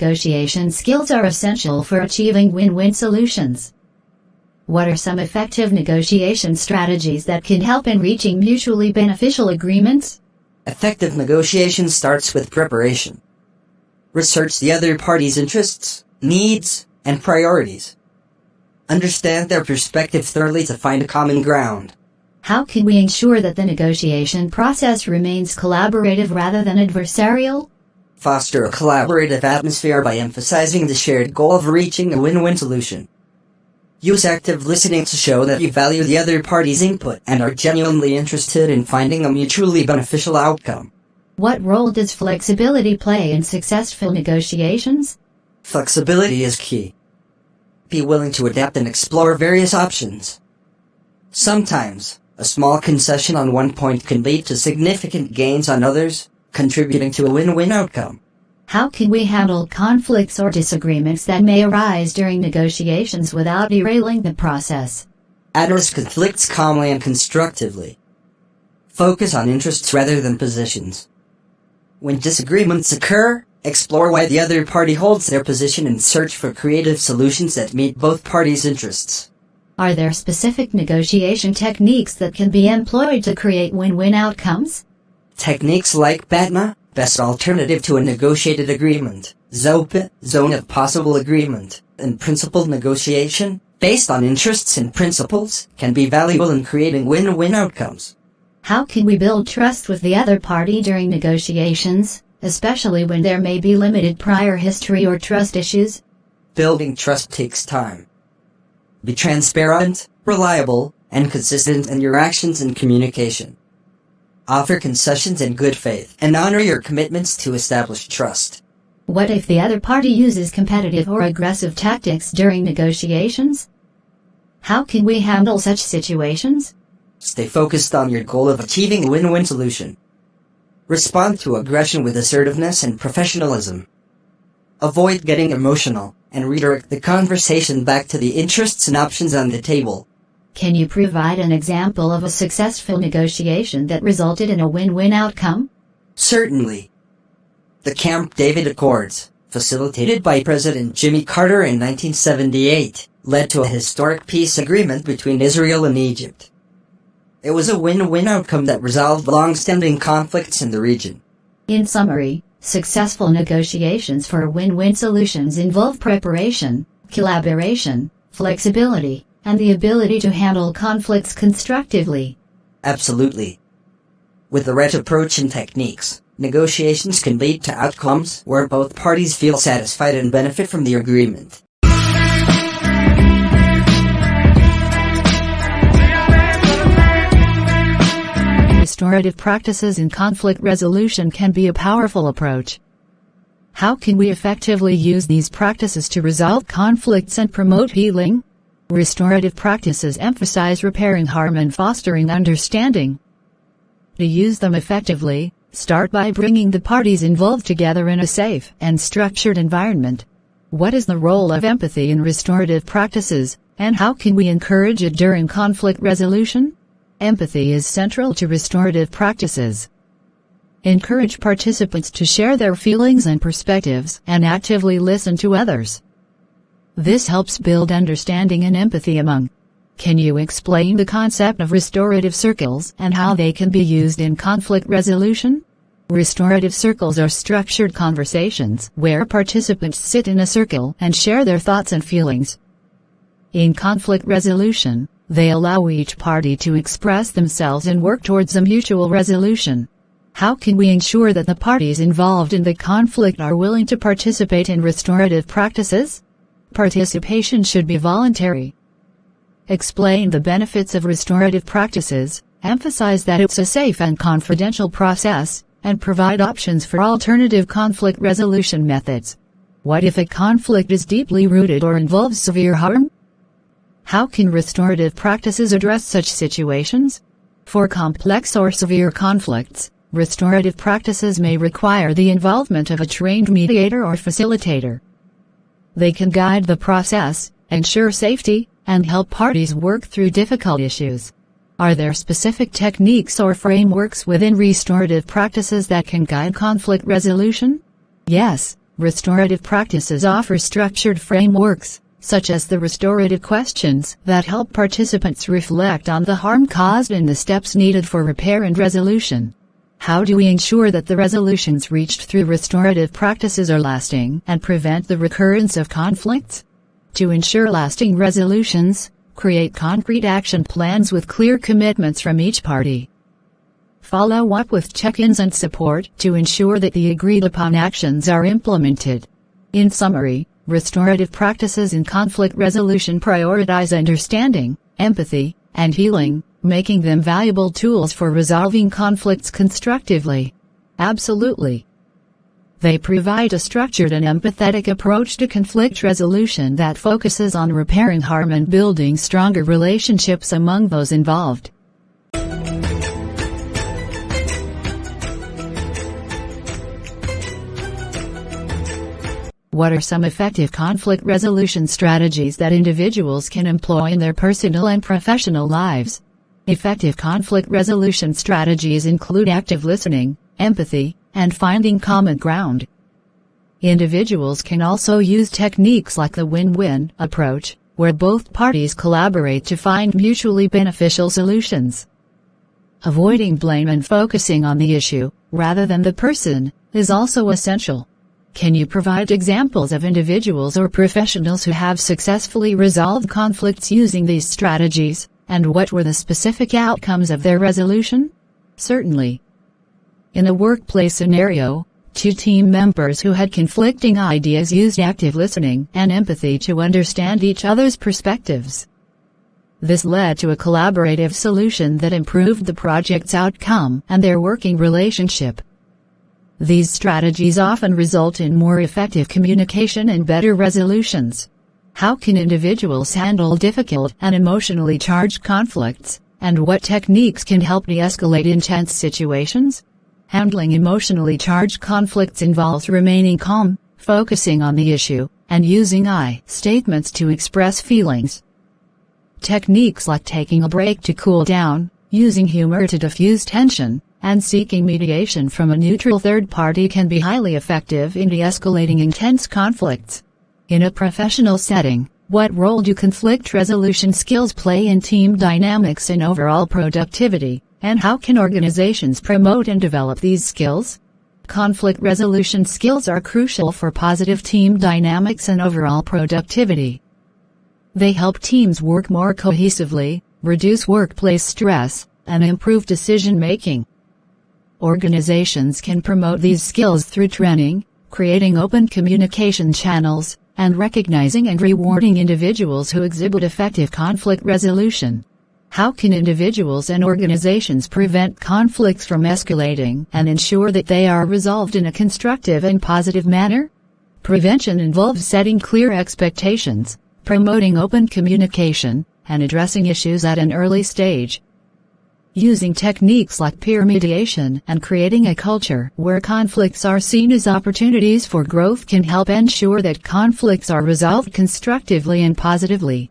negotiation skills are essential for achieving win-win solutions. What are some effective negotiation strategies that can help in reaching mutually beneficial agreements? Effective negotiation starts with preparation. Research the other party's interests, needs, and priorities. Understand their perspective thoroughly to find a common ground. How can we ensure that the negotiation process remains collaborative rather than adversarial? Foster a collaborative atmosphere by emphasizing the shared goal of reaching a win-win solution. Use active listening to show that you value the other party's input and are genuinely interested in finding a mutually beneficial outcome. What role does flexibility play in successful negotiations? Flexibility is key. Be willing to adapt and explore various options. Sometimes, a small concession on one point can lead to significant gains on others, contributing to a win-win outcome. How can we handle conflicts or disagreements that may arise during negotiations without derailing the process? Address conflicts calmly and constructively. Focus on interests rather than positions. When disagreements occur, explore why the other party holds their position and search for creative solutions that meet both parties' interests. Are there specific negotiation techniques that can be employed to create win-win outcomes? Techniques like BATNA, best alternative to a negotiated agreement, ZOPA, zone of possible agreement, and principled negotiation, based on interests and principles, can be valuable in creating win-win outcomes. How can we build trust with the other party during negotiations, especially when there may be limited prior history or trust issues? Building trust takes time. Be transparent, reliable, and consistent in your actions and communication. Offer concessions in good faith and honor your commitments to establish trust. What if the other party uses competitive or aggressive tactics during negotiations? How can we handle such situations? Stay focused on your goal of achieving a win-win solution. Respond to aggression with assertiveness and professionalism. Avoid getting emotional, and redirect the conversation back to the interests and options on the table. Can you provide an example of a successful negotiation that resulted in a win-win outcome? Certainly. The Camp David Accords, facilitated by President Jimmy Carter in 1978, led to a historic peace agreement between Israel and Egypt. It was a win-win outcome that resolved long-standing conflicts in the region. In summary, successful negotiations for win-win solutions involve preparation, collaboration, flexibility, and the ability to handle conflicts constructively. Absolutely. With the right approach and techniques, negotiations can lead to outcomes where both parties feel satisfied and benefit from the agreement. Restorative practices in conflict resolution can be a powerful approach. How can we effectively use these practices to resolve conflicts and promote healing? Restorative practices emphasize repairing harm and fostering understanding. To use them effectively, start by bringing the parties involved together in a safe and structured environment. What is the role of empathy in restorative practices, and how can we encourage it during conflict resolution? Empathy is central to restorative practices. Encourage participants to share their feelings and perspectives and actively listen to others. This helps build understanding and empathy among. Can you explain the concept of restorative circles and how they can be used in conflict resolution? Restorative circles are structured conversations where participants sit in a circle and share their thoughts and feelings. In conflict resolution, they allow each party to express themselves and work towards a mutual resolution. How can we ensure that the parties involved in the conflict are willing to participate in restorative practices? Participation should be voluntary. Explain the benefits of restorative practices, emphasize that it's a safe and confidential process, and provide options for alternative conflict resolution methods. What if a conflict is deeply rooted or involves severe harm? How can restorative practices address such situations? For complex or severe conflicts, restorative practices may require the involvement of a trained mediator or facilitator. They can guide the process, ensure safety, and help parties work through difficult issues. Are there specific techniques or frameworks within restorative practices that can guide conflict resolution? Yes, Restorative practices offer structured frameworks, such as the restorative questions, that help participants reflect on the harm caused and the steps needed for repair and resolution. How do we ensure that the resolutions reached through restorative practices are lasting and prevent the recurrence of conflicts? To ensure lasting resolutions, create concrete action plans with clear commitments from each party. Follow up with check-ins and support to ensure that the agreed-upon actions are implemented. In summary, restorative practices in conflict resolution prioritize understanding, empathy, and healing, making them valuable tools for resolving conflicts constructively. Absolutely. They provide a structured and empathetic approach to conflict resolution that focuses on repairing harm and building stronger relationships among those involved. What are some effective conflict resolution strategies that individuals can employ in their personal and professional lives? Effective conflict resolution strategies include active listening, empathy, and finding common ground. Individuals can also use techniques like the win-win approach, where both parties collaborate to find mutually beneficial solutions. Avoiding blame and focusing on the issue, rather than the person, is also essential. Can you provide examples of individuals or professionals who have successfully resolved conflicts using these strategies, and what were the specific outcomes of their resolution? Certainly. In a workplace scenario, two team members who had conflicting ideas used active listening and empathy to understand each other's perspectives. This led to a collaborative solution that improved the project's outcome and their working relationship. These strategies often result in more effective communication and better resolutions. How can individuals handle difficult and emotionally charged conflicts, and what techniques can help de-escalate intense situations? Handling emotionally charged conflicts involves remaining calm, focusing on the issue, and using I statements to express feelings. Techniques like taking a break to cool down, using humor to diffuse tension, and seeking mediation from a neutral third party can be highly effective in de-escalating intense conflicts. In a professional setting, what role do conflict resolution skills play in team dynamics and overall productivity, and how can organizations promote and develop these skills? Conflict resolution skills are crucial for positive team dynamics and overall productivity. They help teams work more cohesively, reduce workplace stress, and improve decision-making. Organizations can promote these skills through training, creating open communication channels, and recognizing and rewarding individuals who exhibit effective conflict resolution. How can individuals and organizations prevent conflicts from escalating and ensure that they are resolved in a constructive and positive manner? Prevention involves setting clear expectations, promoting open communication, and addressing issues at an early stage. Using techniques like peer mediation and creating a culture where conflicts are seen as opportunities for growth can help ensure that conflicts are resolved constructively and positively.